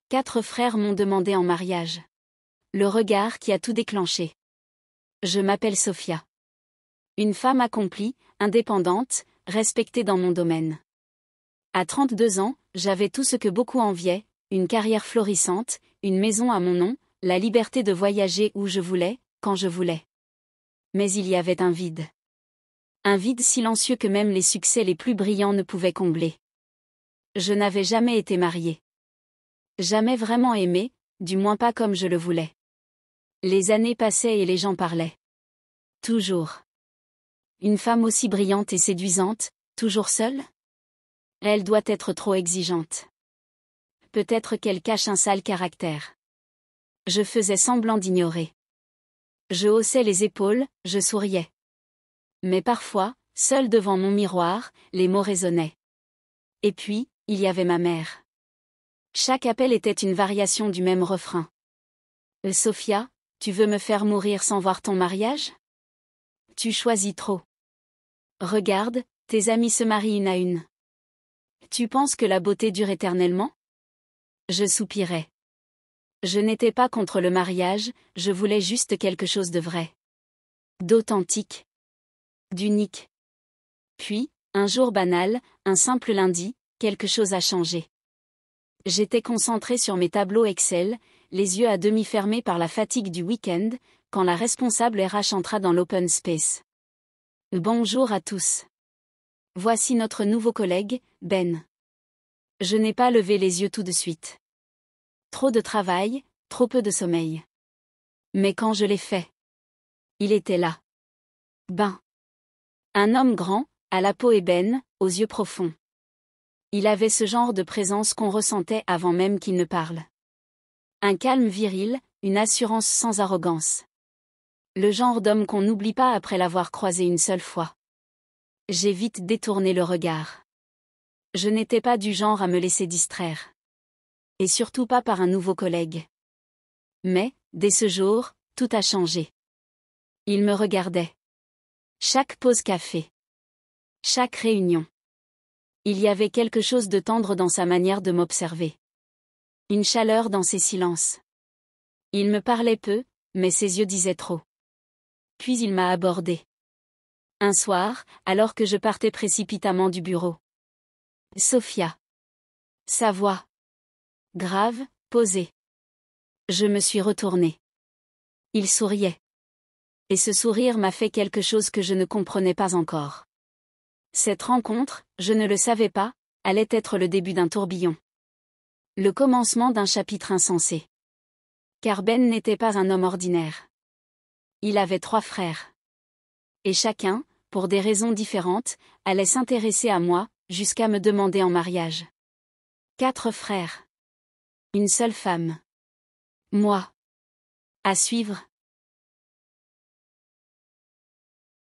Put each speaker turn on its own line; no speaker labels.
4 frères m'ont demandé en mariage. Le regard qui a tout déclenché. Je m'appelle Sophia. Une femme accomplie, indépendante, respectée dans mon domaine. À 32 ans, j'avais tout ce que beaucoup enviaient, une carrière florissante, une maison à mon nom, la liberté de voyager où je voulais, quand je voulais. Mais il y avait un vide. Un vide silencieux que même les succès les plus brillants ne pouvaient combler. Je n'avais jamais été mariée. Jamais vraiment aimée, du moins pas comme je le voulais. Les années passaient et les gens parlaient. Toujours. Une femme aussi brillante et séduisante, toujours seule? Elle doit être trop exigeante. Peut-être qu'elle cache un sale caractère. Je faisais semblant d'ignorer. Je haussais les épaules, je souriais. Mais parfois, seule devant mon miroir, les mots résonnaient. Et puis, il y avait ma mère. Chaque appel était une variation du même refrain. Sophia, tu veux me faire mourir sans voir ton mariage? Tu choisis trop. Regarde, tes amis se marient une à une. Tu penses que la beauté dure éternellement? Je soupirais. Je n'étais pas contre le mariage, je voulais juste quelque chose de vrai. D'authentique. D'unique. Puis, un jour banal, un simple lundi, quelque chose a changé. J'étais concentrée sur mes tableaux Excel, les yeux à demi fermés par la fatigue du week-end, quand la responsable RH entra dans l'open space. Bonjour à tous. Voici notre nouveau collègue, Ben. Je n'ai pas levé les yeux tout de suite. Trop de travail, trop peu de sommeil. Mais quand je l'ai fait, il était là. Ben. Un homme grand, à la peau ébène, aux yeux profonds. Il avait ce genre de présence qu'on ressentait avant même qu'il ne parle. Un calme viril, une assurance sans arrogance. Le genre d'homme qu'on n'oublie pas après l'avoir croisé une seule fois. J'ai vite détourné le regard. Je n'étais pas du genre à me laisser distraire. Et surtout pas par un nouveau collègue. Mais, dès ce jour, tout a changé. Il me regardait. Chaque pause café. Chaque réunion. Il y avait quelque chose de tendre dans sa manière de m'observer. Une chaleur dans ses silences. Il me parlait peu, mais ses yeux disaient trop. Puis il m'a abordé. Un soir, alors que je partais précipitamment du bureau. Sophia. Sa voix. Grave, posée. Je me suis retournée. Il souriait. Et ce sourire m'a fait quelque chose que je ne comprenais pas encore. Cette rencontre, je ne le savais pas, allait être le début d'un tourbillon. Le commencement d'un chapitre insensé. Car Ben n'était pas un homme ordinaire. Il avait 3 frères. Et chacun, pour des raisons différentes, allait s'intéresser à moi, jusqu'à me demander en mariage. 4 frères. Une seule femme. Moi. À suivre.